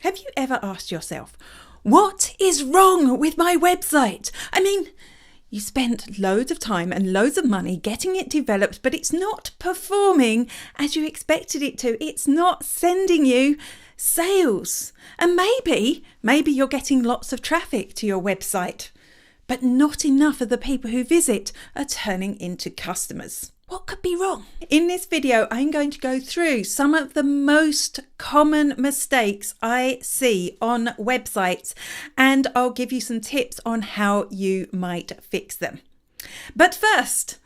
Have you ever asked yourself, what is wrong with my website? You spent loads of time and loads of money getting it developed, but it's not performing as you expected it to. It's not sending you sales. And maybe you're getting lots of traffic to your website, but not enough of the people who visit are turning into customers. What could be wrong? In this video, I'm going to go through some of the most common mistakes I see on websites, and I'll give you some tips on how you might fix them. But first,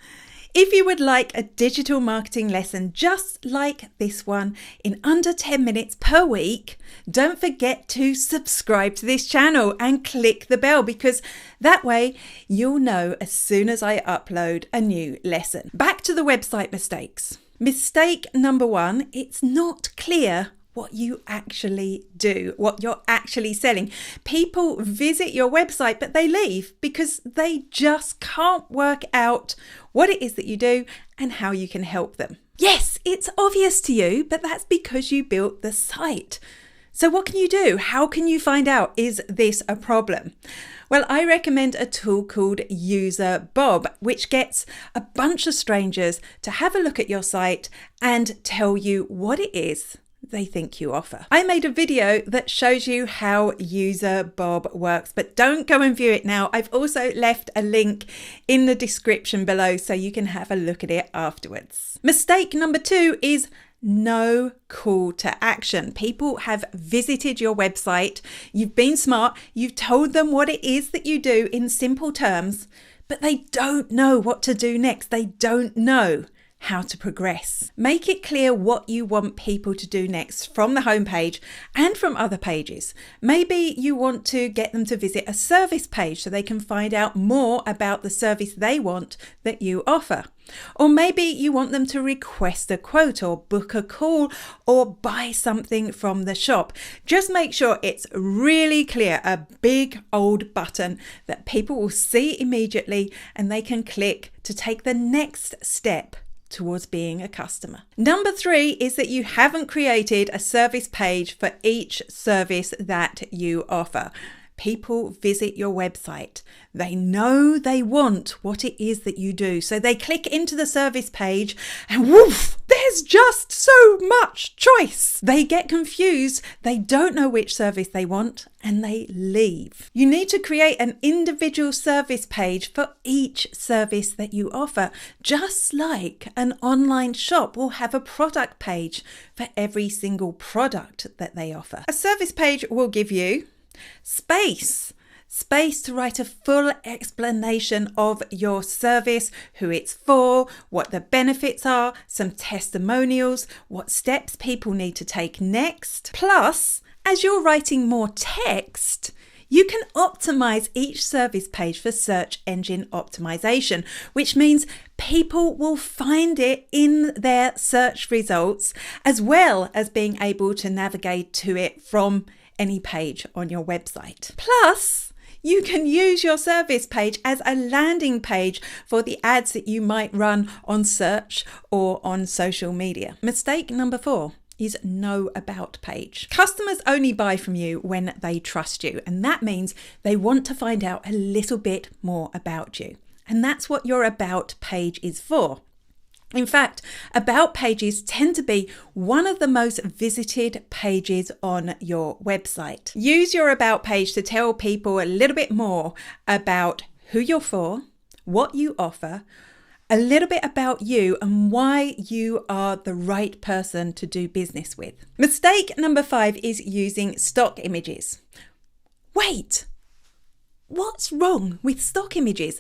if you would like a digital marketing lesson just like this one in under 10 minutes per week, don't forget to subscribe to this channel and click the bell, because that way you'll know as soon as I upload a new lesson. Back to the website mistakes. Mistake number 1, it's not clear what you actually do, what you're actually selling. People visit your website, but they leave because they just can't work out what it is that you do and how you can help them. Yes, it's obvious to you, but that's because you built the site. So what can you do? How can you find out, is this a problem? Well, I recommend a tool called User Bob, which gets a bunch of strangers to have a look at your site and tell you what it is they think you offer. I made a video that shows you how User Bob works, but don't go and view it now. I've also left a link in the description below so you can have a look at it afterwards. Mistake number 2 is no call to action. People have visited your website. You've been smart. You've told them what it is that you do in simple terms, but they don't know what to do next. They don't know how to progress. Make it clear what you want people to do next from the homepage and from other pages. Maybe you want to get them to visit a service page so they can find out more about the service they want that you offer. Or maybe you want them to request a quote or book a call or buy something from the shop. Just make sure it's really clear, a big old button that people will see immediately and they can click to take the next step towards being a customer. Number 3 is that you haven't created a service page for each service that you offer. People visit your website. They know they want what it is that you do. So they click into the service page and woof, there's just so much choice. They get confused. They don't know which service they want and they leave. You need to create an individual service page for each service that you offer, just like an online shop will have a product page for every single product that they offer. A service page will give you space to write a full explanation of your service, who it's for, what the benefits are, some testimonials, what steps people need to take next. Plus, as you're writing more text, you can optimize each service page for search engine optimization, which means people will find it in their search results, as well as being able to navigate to it from any page on your website. Plus, you can use your service page as a landing page for the ads that you might run on search or on social media. Mistake number 4 is no about page. Customers only buy from you when they trust you, and that means they want to find out a little bit more about you. And that's what your about page is for. In fact, about pages tend to be one of the most visited pages on your website. Use your about page to tell people a little bit more about who you're for, what you offer, a little bit about you and why you are the right person to do business with. Mistake number 5 is using stock images. Wait, what's wrong with stock images?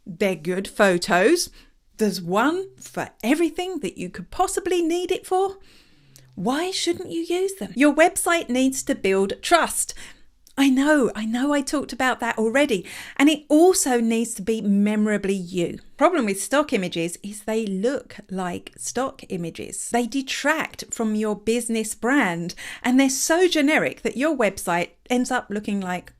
They're good photos. There's one for everything that you could possibly need it for. Why shouldn't you use them? Your website needs to build trust. I know I talked about that already. And it also needs to be memorably you. Problem with stock images is they look like stock images. They detract from your business brand and they're so generic that your website ends up looking like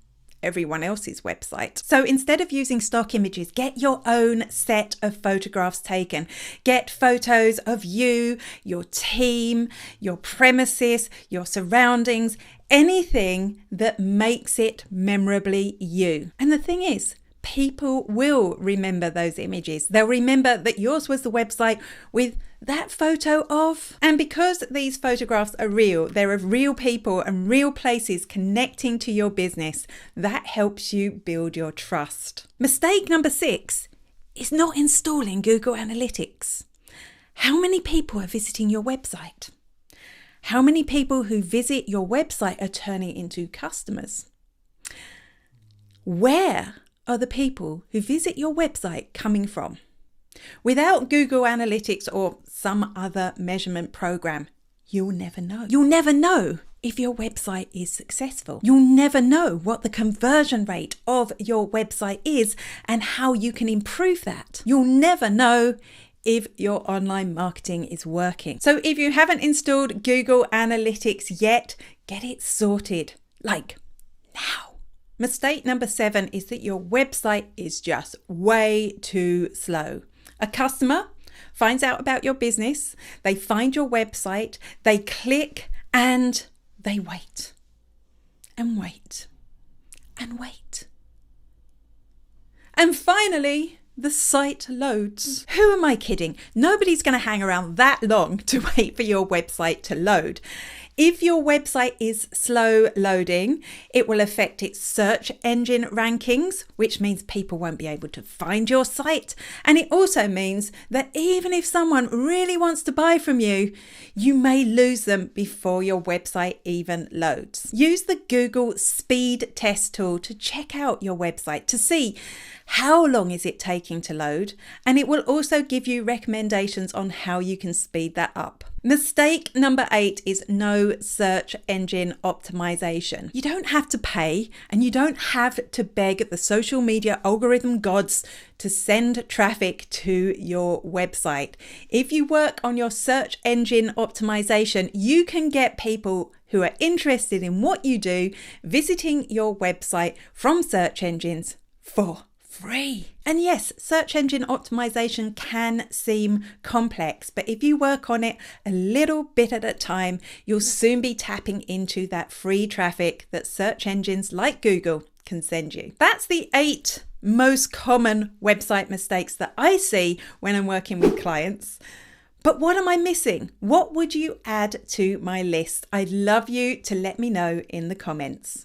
everyone else's website. So instead of using stock images, get your own set of photographs taken. Get photos of you, your team, your premises, your surroundings, anything that makes it memorably you. And the thing is, people will remember those images. They'll remember that yours was the website with that photo of. And because these photographs are real, they're of real people and real places connecting to your business, that helps you build your trust. Mistake number 6 is not installing Google Analytics. How many people are visiting your website? How many people who visit your website are turning into customers? Where are the people who visit your website coming from? Without Google Analytics or some other measurement program, you'll never know. You'll never know if your website is successful. You'll never know what the conversion rate of your website is and how you can improve that. You'll never know if your online marketing is working. So if you haven't installed Google Analytics yet, get it sorted, like now. Mistake number 7 is that your website is just way too slow. A customer finds out about your business, they find your website, they click and they wait and wait and wait. And finally, the site loads. Who am I kidding? Nobody's going to hang around that long to wait for your website to load. If your website is slow loading, it will affect its search engine rankings, which means people won't be able to find your site. And it also means that even if someone really wants to buy from you, you may lose them before your website even loads. Use the Google Speed Test tool to check out your website to see how long is it taking to load, and it will also give you recommendations on how you can speed that up. Mistake number 8 is no search engine optimization. You don't have to pay and you don't have to beg the social media algorithm gods to send traffic to your website. If you work on your search engine optimization, you can get people who are interested in what you do visiting your website from search engines for free. And yes, search engine optimization can seem complex, but if you work on it a little bit at a time, you'll soon be tapping into that free traffic that search engines like Google can send you. That's the 8 most common website mistakes that I see when I'm working with clients. But what am I missing? What would you add to my list? I'd love you to let me know in the comments.